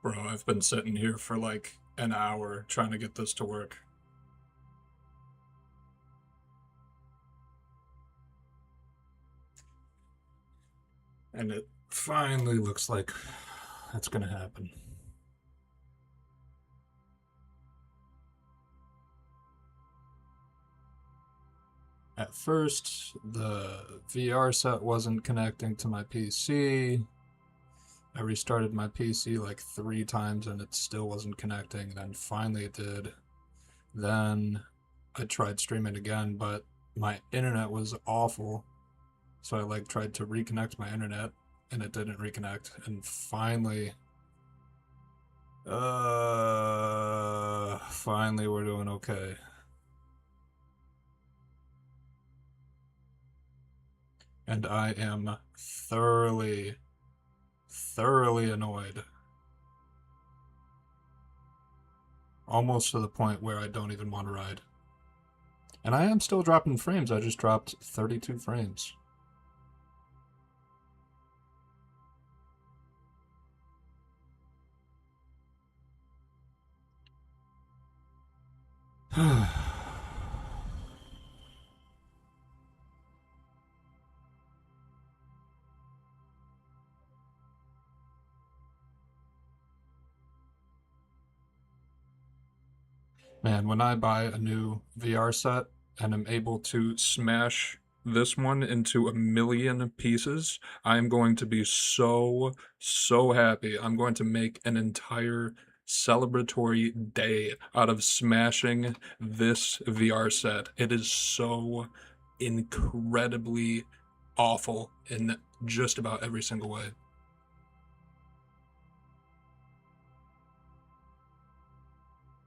Bro, I've been sitting here for like an hour trying to get this to work. And it finally looks like that's gonna happen. At first, the VR set wasn't connecting to my PC. I restarted my PC like 3 times and it still wasn't connecting. Then finally it did. Then I tried streaming again, but my internet was awful. So I like tried to reconnect my internet and it didn't reconnect. And finally we're doing okay. And I am thoroughly annoyed. Almost to the point where I don't even want to ride. And I am still dropping frames. I just dropped 32 frames. Man, when I buy a new VR set and am able to smash this one into 1,000,000 pieces, I am going to be so happy. I'm going to make an entire celebratory day out of smashing this VR set. It is so incredibly awful in just about every single way.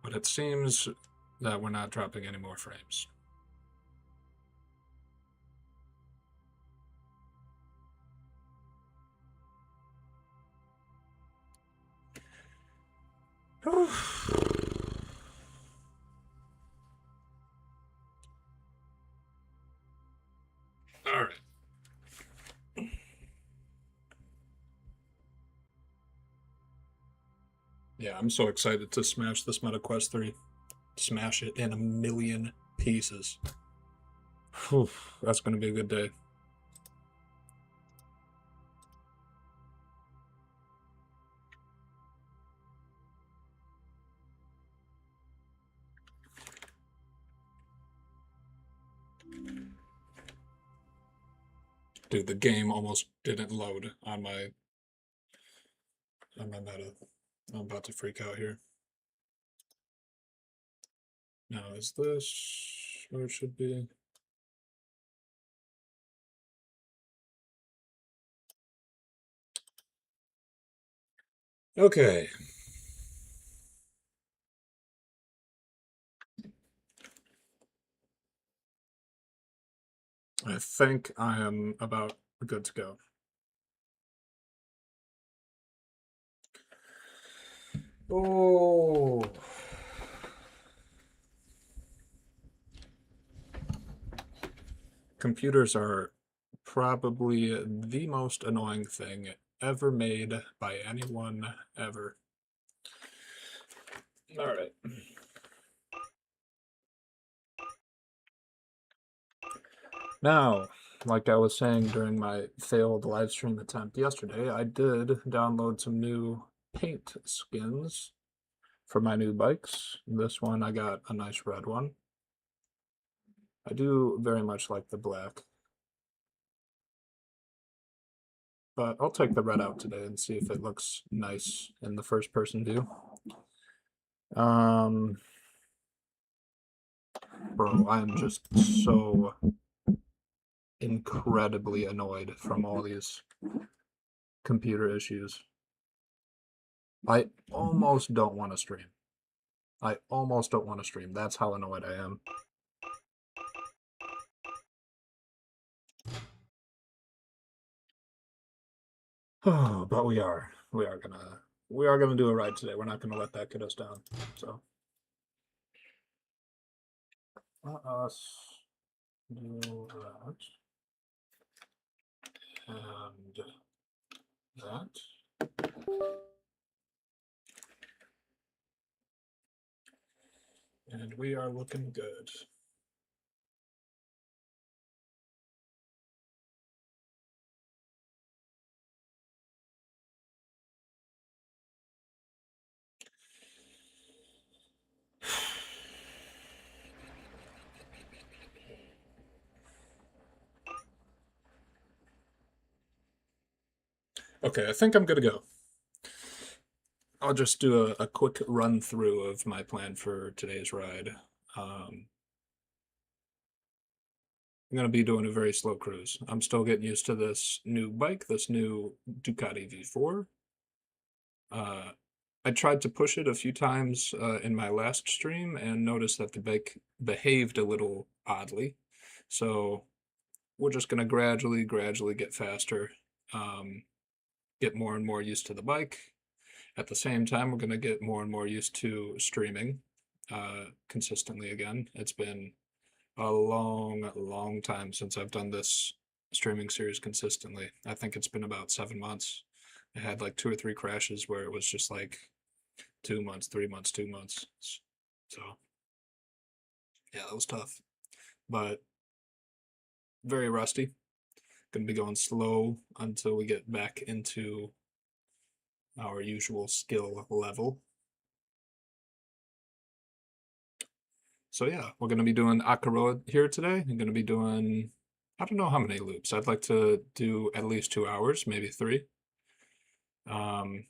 But it seems that we're not dropping any more frames. All right. Yeah, I'm so excited to smash this Meta Quest 3. Smash it in 1,000,000 pieces. Whew, that's going to be a good day. Dude, the game almost didn't load on my Meta. I'm about to freak out here. Now, is this where it should be? Okay. I think I am about good to go. Oh. Computers are probably the most annoying thing ever made by anyone ever. All right. Now, like I was saying during my failed live stream attempt yesterday, I did download some new paint skins for my new bikes. This one, I got a nice red one. I do very much like the black. But I'll take the red out today and see if it looks nice in the first person view. Bro, I am just so incredibly annoyed from all these computer issues. I almost don't want to stream. I almost don't want to stream. That's how annoyed I am. Oh, but we are gonna do a ride today. We're not gonna let that get us down. So let us do that and that. And we are looking good. Okay, I think I'm good to go. I'll just do a quick run through of my plan for today's ride. I'm going to be doing a very slow cruise. I'm still getting used to this new bike, this new Ducati V4. I tried to push it a few times in my last stream and noticed that the bike behaved a little oddly. So we're just going to gradually get faster, get more and more used to the bike. At the same time, we're going to get more and more used to streaming consistently again. It's been a long time since I've done this streaming series consistently. I think it's been about 7 months. I had like 2 or 3 crashes where it was just like 2 months, 3 months, 2 months. So yeah, that was tough, but very rusty. Gonna be going slow until we get back into our usual skill level. So yeah, we're going to be doing Akaroa here today. I'm going to be doing, I don't know how many loops. I'd like to do at least 2 hours, maybe 3. And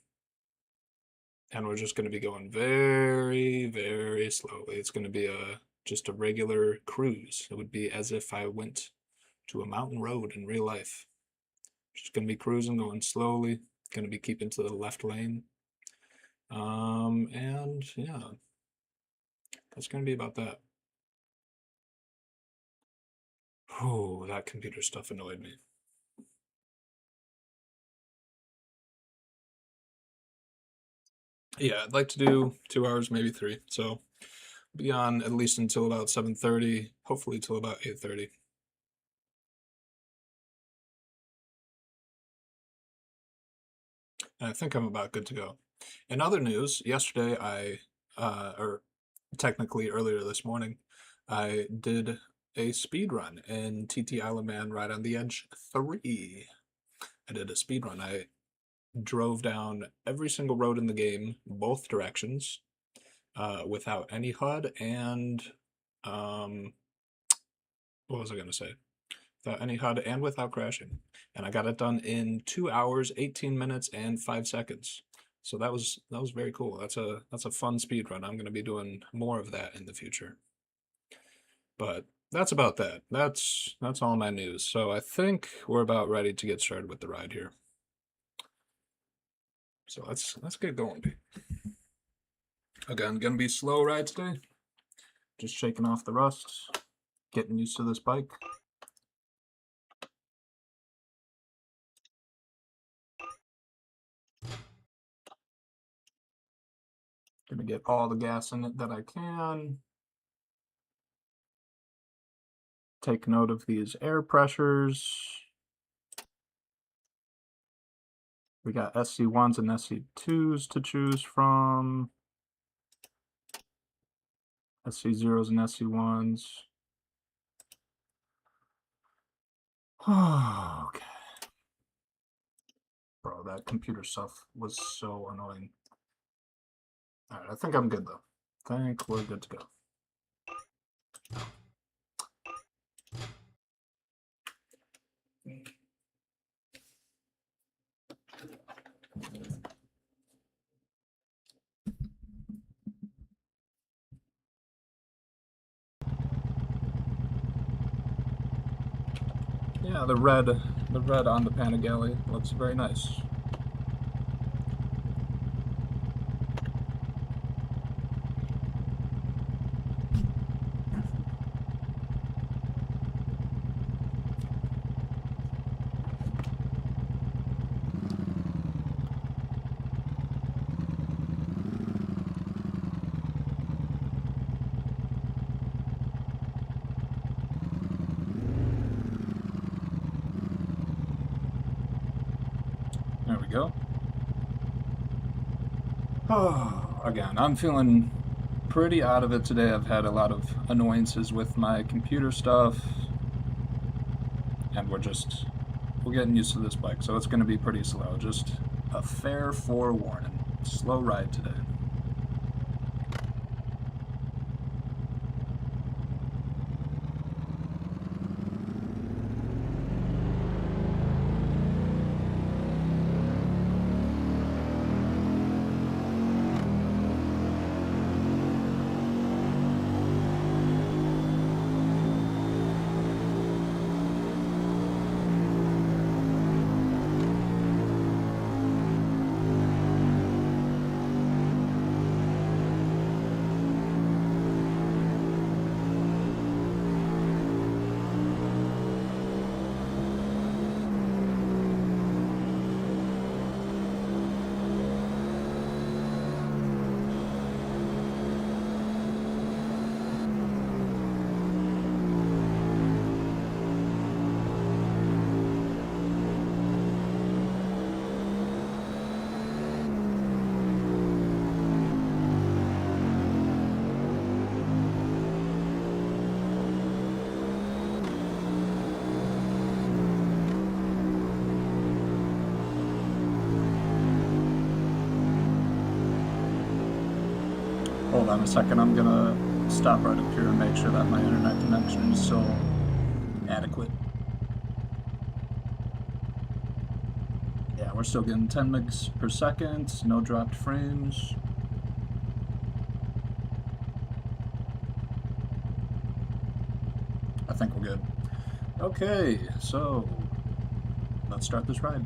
we're just going to be going very slowly. It's going to be just a regular cruise. It would be as if I went to a mountain road in real life. Just going to be cruising, going slowly. Going to be keeping to the left lane. And yeah, that's going to be about that. Oh, that computer stuff annoyed me. Yeah, I'd like to do 2 hours, maybe 3. So be on at least until about 7:30, hopefully till about 8:30. And I think I'm about good to go. In other news, yesterday or technically earlier this morning, I did a speed run in TT Isle of Man Ride on the Edge 3. I did a speed run. I drove down every single road in the game, both directions, without any HUD and what was I going to say? Without any HUD and without crashing. And I got it done in 2 hours, 18 minutes, and 5 seconds. So that was very cool. That's a fun speed run. I'm going to be doing more of that in the future. But that's about that. That's all my news. So I think we're about ready to get started with the ride here. So let's get going. Again, gonna be slow ride today. Just shaking off the rust, getting used to this bike. Gonna get all the gas in it that I can. Take note of these air pressures. We got SC1s and SC2s to choose from. SC0s and SC1s. Okay. Bro, that computer stuff was so annoying. Alright, I think I'm good though. I think we're good to go. Yeah, the red on the Panigale looks very nice. There we go. Oh, again, I'm feeling pretty out of it today. I've had a lot of annoyances with my computer stuff, and we're getting used to this bike, so it's going to be pretty slow. Just a fair forewarning. Slow ride today. Hold on a second, I'm gonna stop right up here and make sure that my internet connection is still adequate. Yeah, we're still getting 10 megs per second, no dropped frames. I think we're good. Okay, so let's start this ride.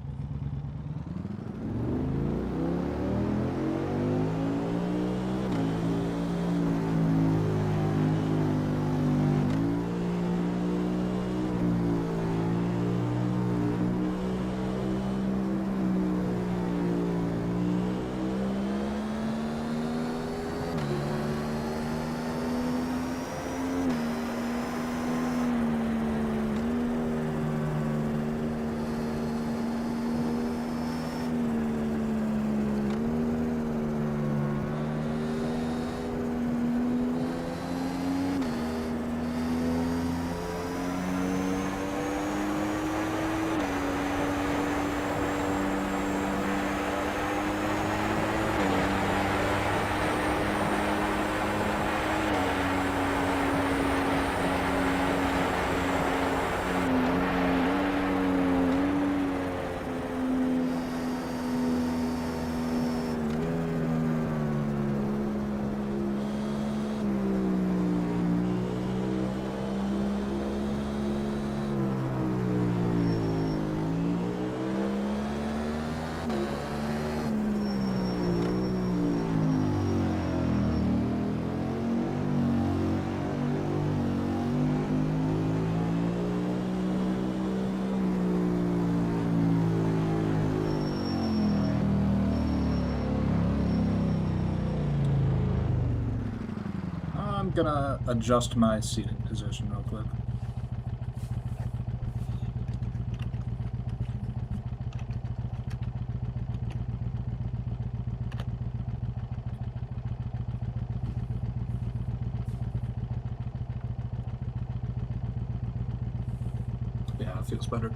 I'm gonna adjust my seating position real quick. Yeah, it feels better.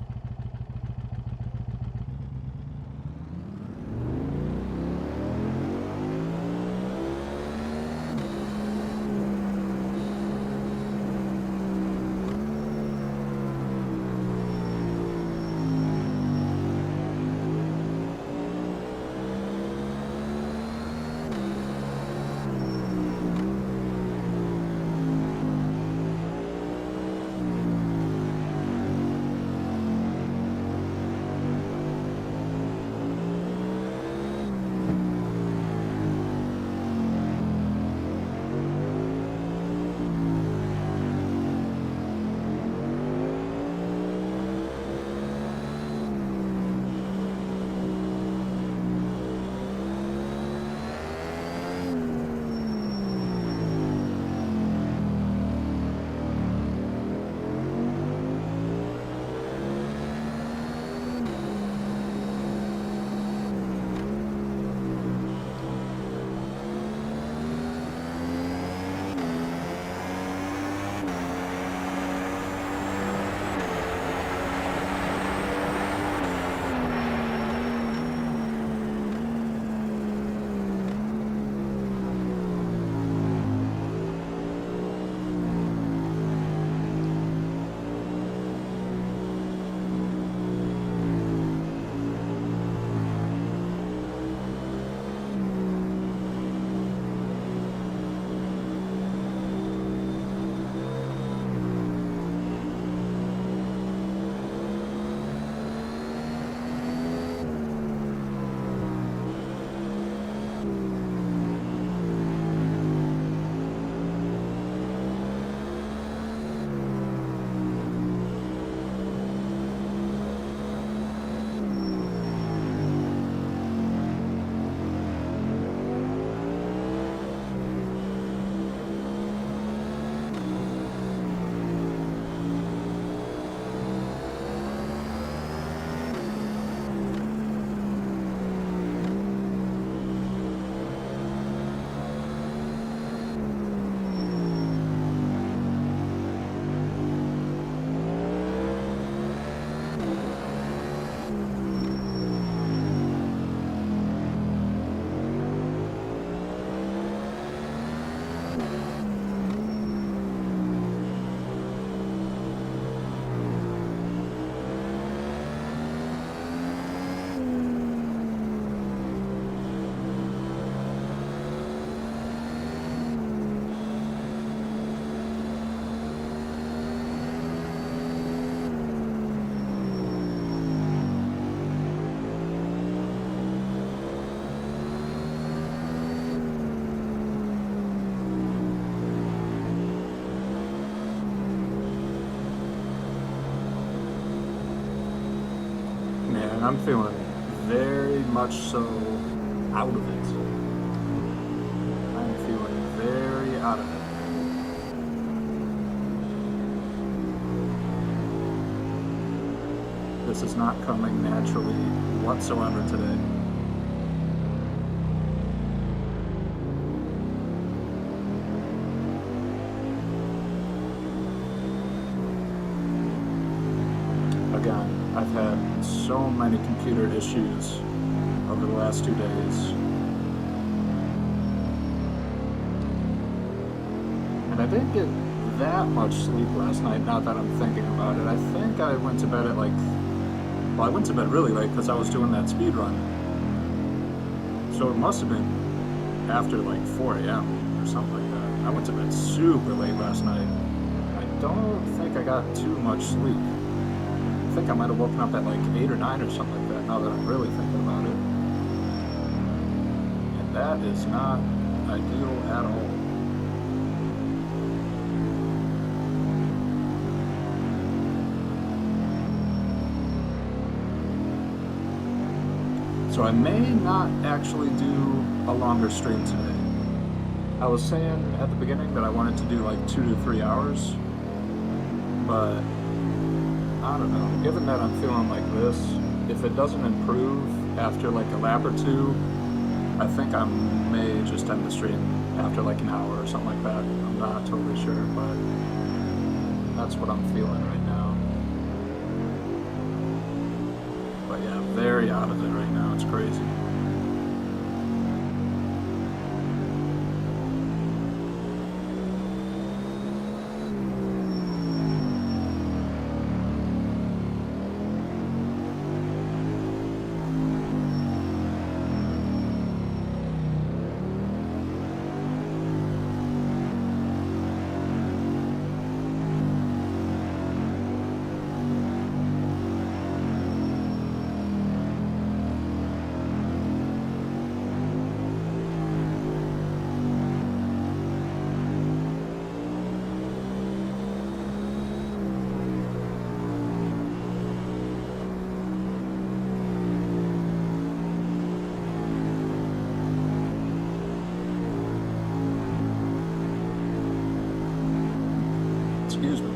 and I'm feeling very much so out of it. I'm feeling very out of it. This is not coming naturally whatsoever today. Again, I've had so many computer issues over the last 2 days. And I didn't get that much sleep last night, now that I'm thinking about it. I think I went to bed at like, well, I went to bed really late because I was doing that speed run. So it must have been after like 4 a.m. or something like that. I went to bed super late last night. I don't think I got too much sleep. I think I might have woken up at like 8 or 9 or something like that, now that I'm really thinking about it. And that is not ideal at all. So I may not actually do a longer stream today. I was saying at the beginning that I wanted to do like 2 to 3 hours, but I don't know. Given that I'm feeling like this, if it doesn't improve after like a lap or two, I think I may just end the stream after like an hour or something like that. I'm not totally sure, but that's what I'm feeling right now. But yeah, very out of it right now. It's crazy. Excuse me.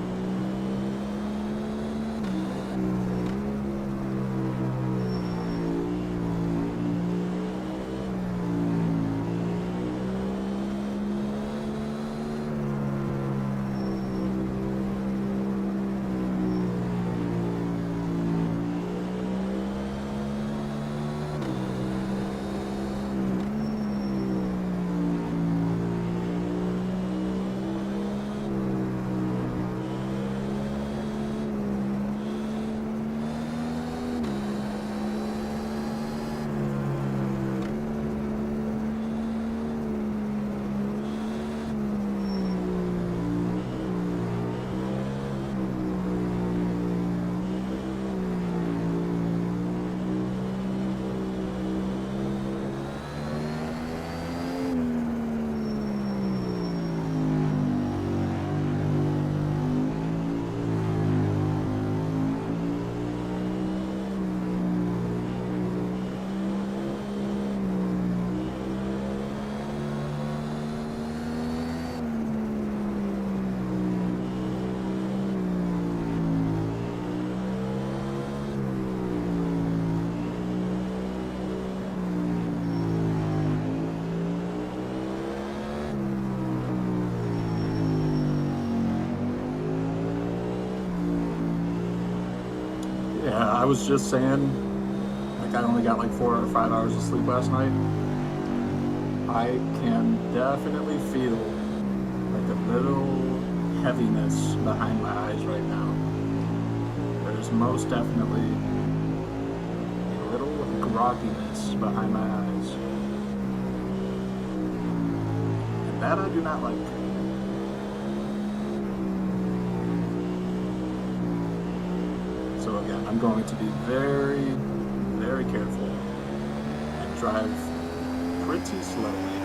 Yeah, I was just saying, like I only got like 4 or 5 hours of sleep last night. I can definitely feel like a little heaviness behind my eyes right now. There's most definitely a little grogginess behind my eyes. And that I do not like. So again, I'm going to be very, very careful and drive pretty slowly.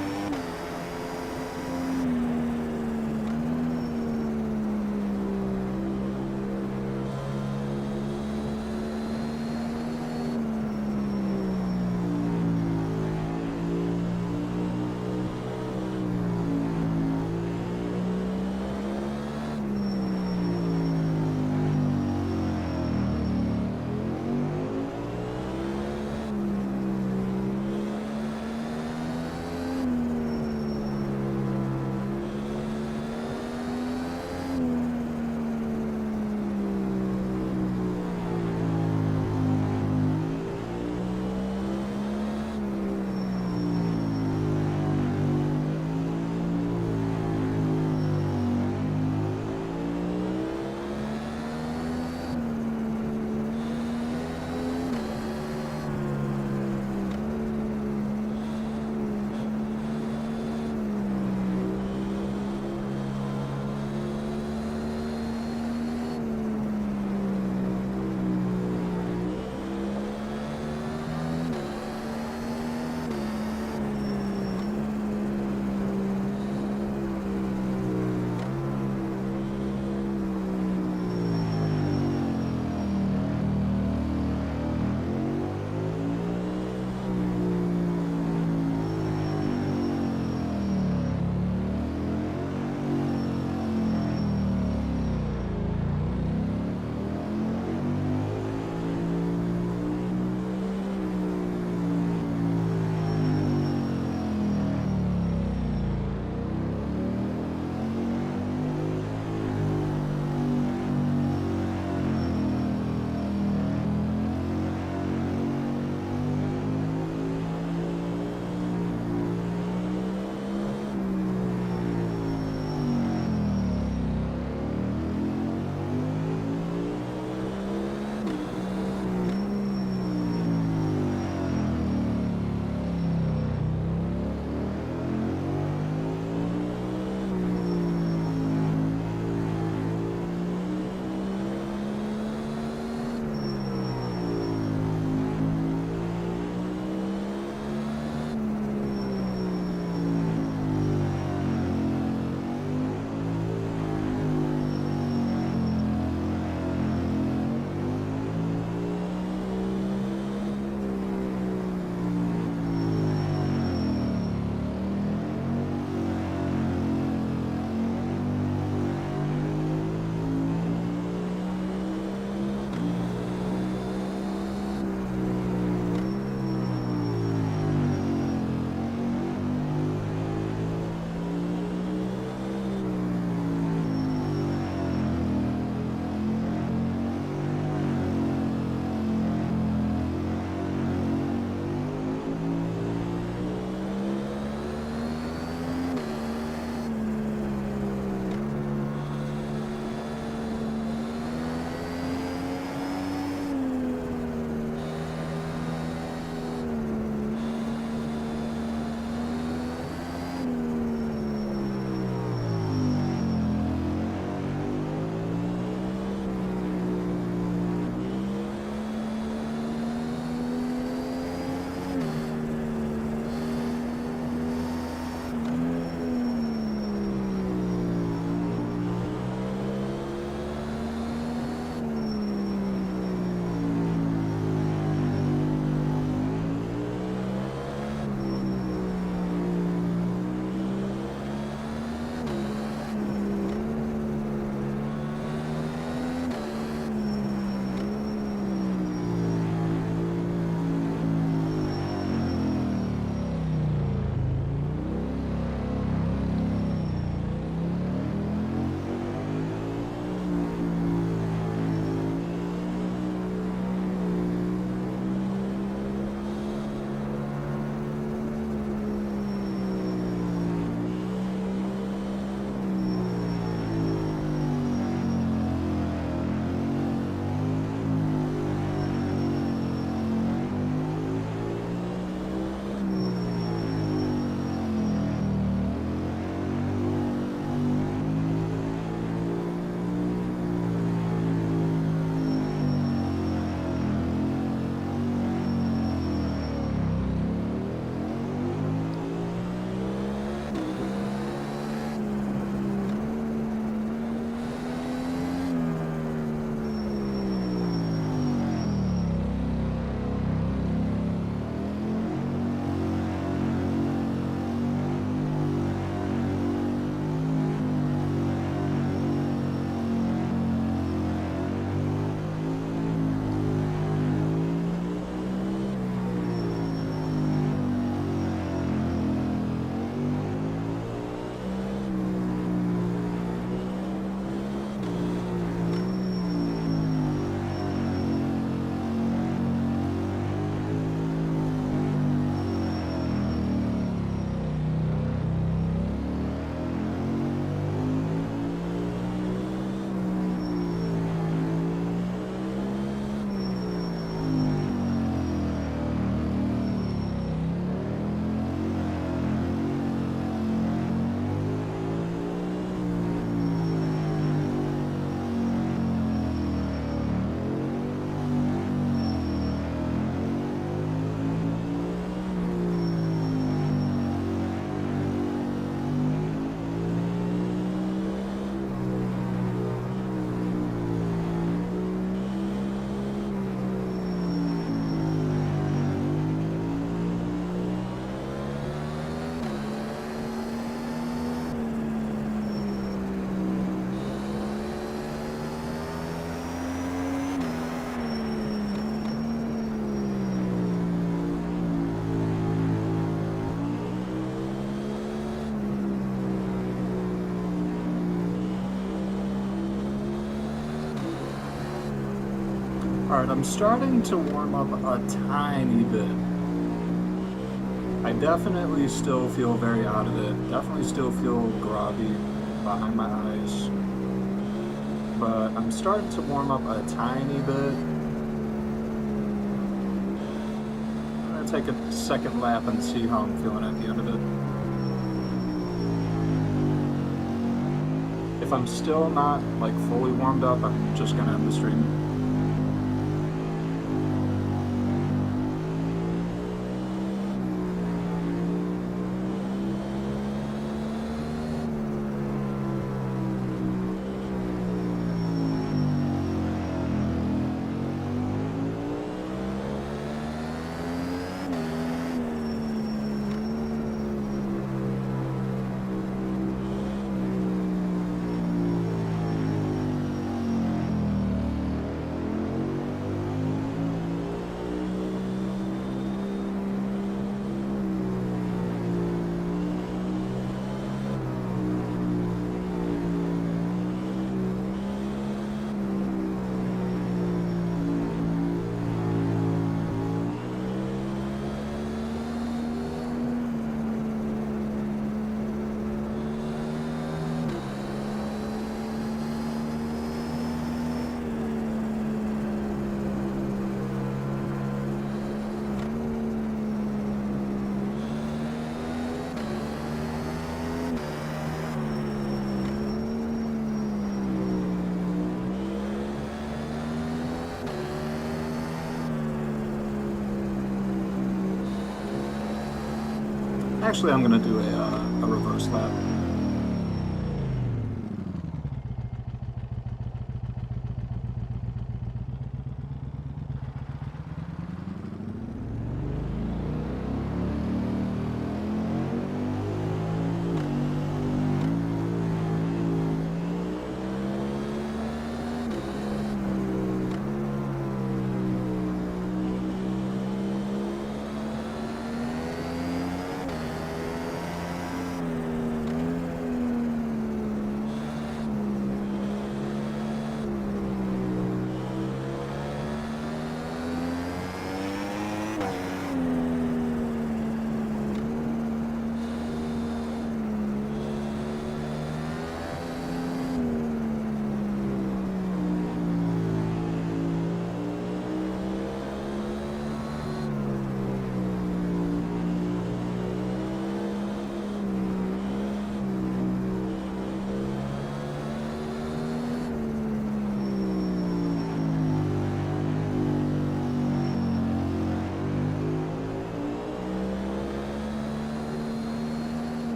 Alright, I'm starting to warm up a tiny bit. I definitely still feel very out of it. Definitely still feel groggy behind my eyes. But I'm starting to warm up a tiny bit. I'm gonna take a second lap and see how I'm feeling at the end of it. If I'm still not like fully warmed up, I'm just gonna end the stream. Actually, I'm gonna do a reverse lap.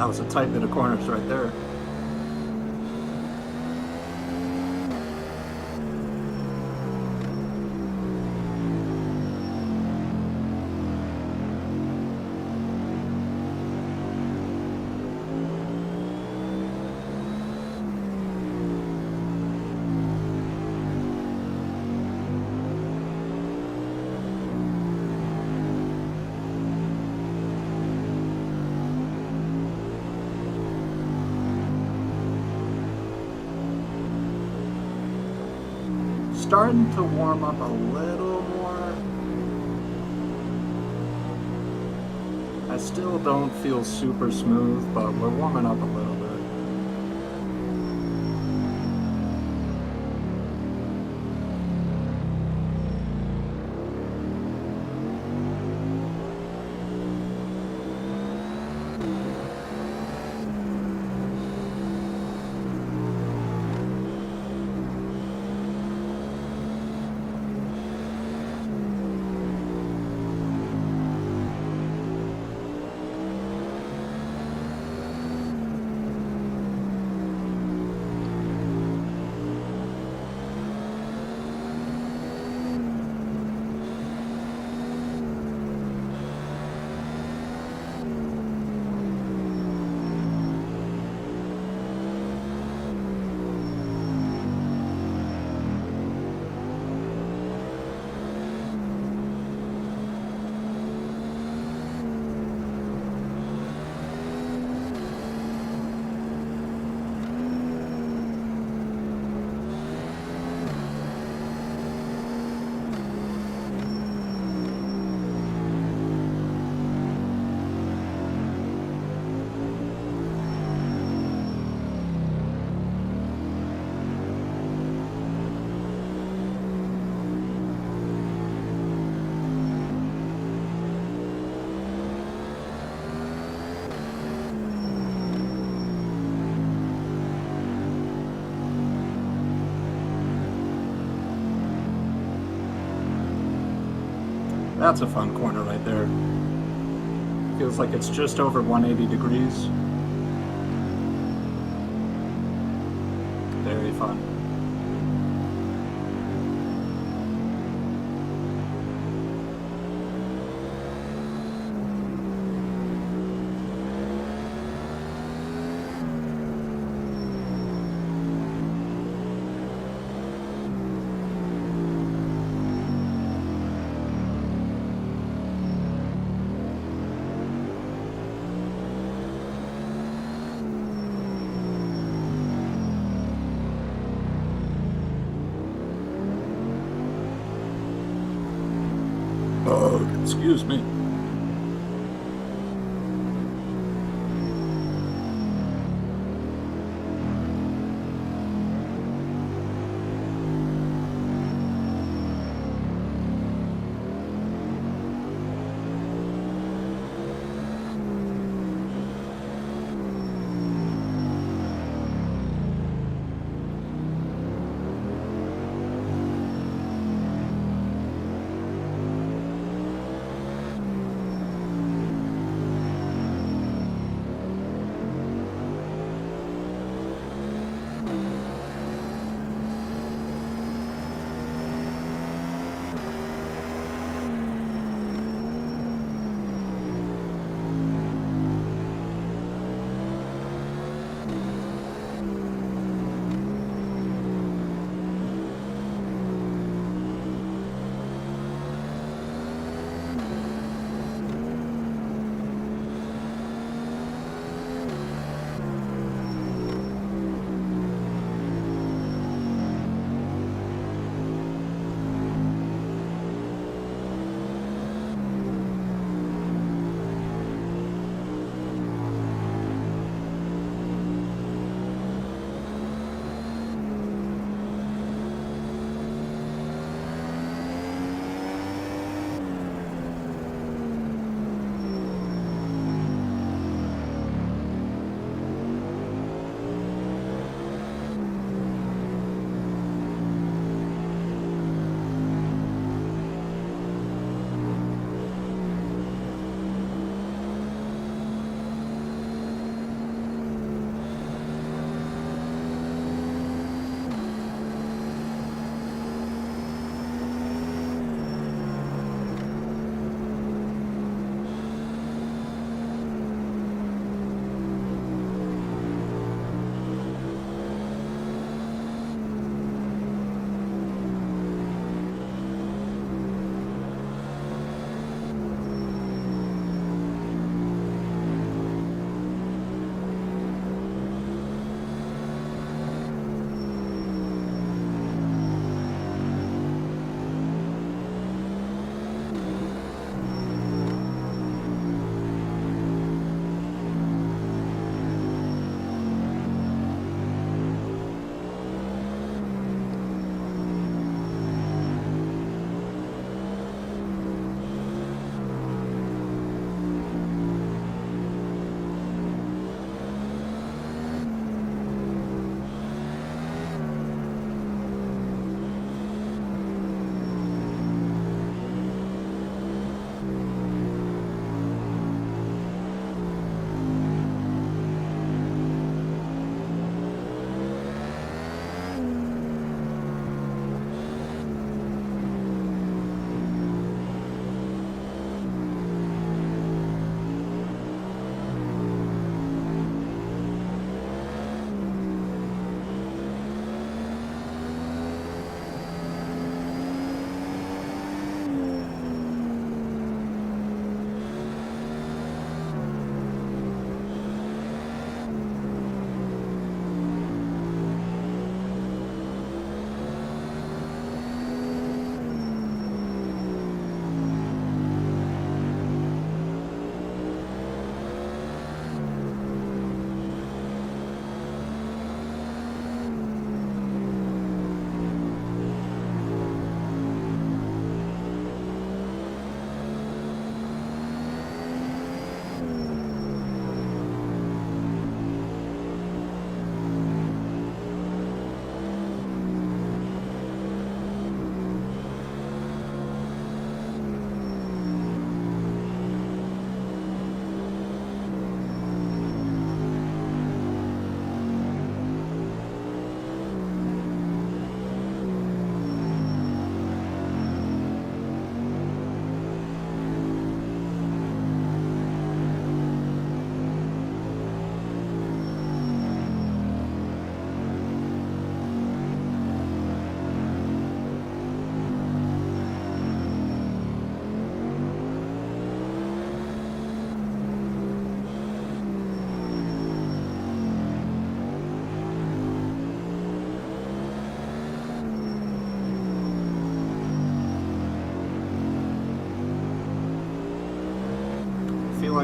That was a tight bit of corners right there. Starting to warm up a little more. I still don't feel super smooth, but we're warming up a little bit. That's a fun corner right there. Feels like it's just over 180 degrees. Very fun. Excuse me.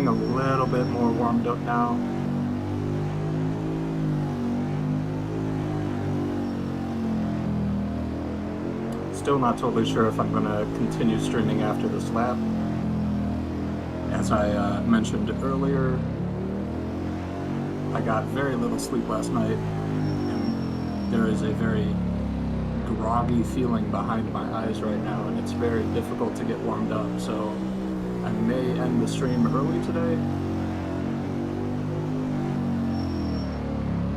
a little bit more warmed up now. Still not totally sure if I'm going to continue streaming after this lap. As I mentioned earlier, I got very little sleep last night, and there is a very groggy feeling behind my eyes right now, and it's very difficult to get warmed up, so I may end the stream early today.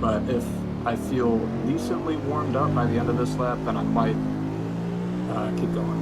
But if I feel decently warmed up by the end of this lap, then I might keep going.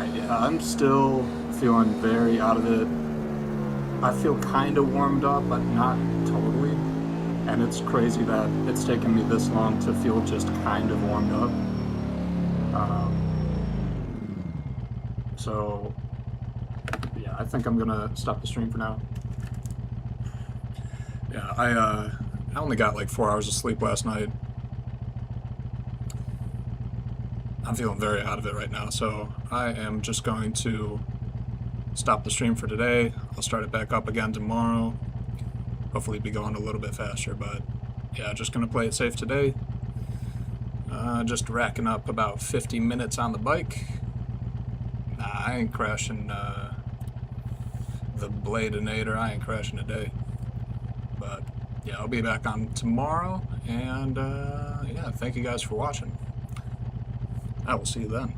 Alright, yeah, I'm still feeling very out of it. I feel kind of warmed up, but not totally. And it's crazy that it's taken me this long to feel just kind of warmed up. So, yeah, I think I'm gonna stop the stream for now. Yeah, I only got like 4 hours of sleep last night. I'm feeling very out of it right now, so I am just going to stop the stream for today. I'll start it back up again tomorrow. Hopefully be going a little bit faster, but yeah, just gonna play it safe today. Just racking up about 50 minutes on the bike. Nah, I ain't crashing the Bladeinator. I ain't crashing today. But yeah, I'll be back on tomorrow, and yeah, thank you guys for watching. I will see you then.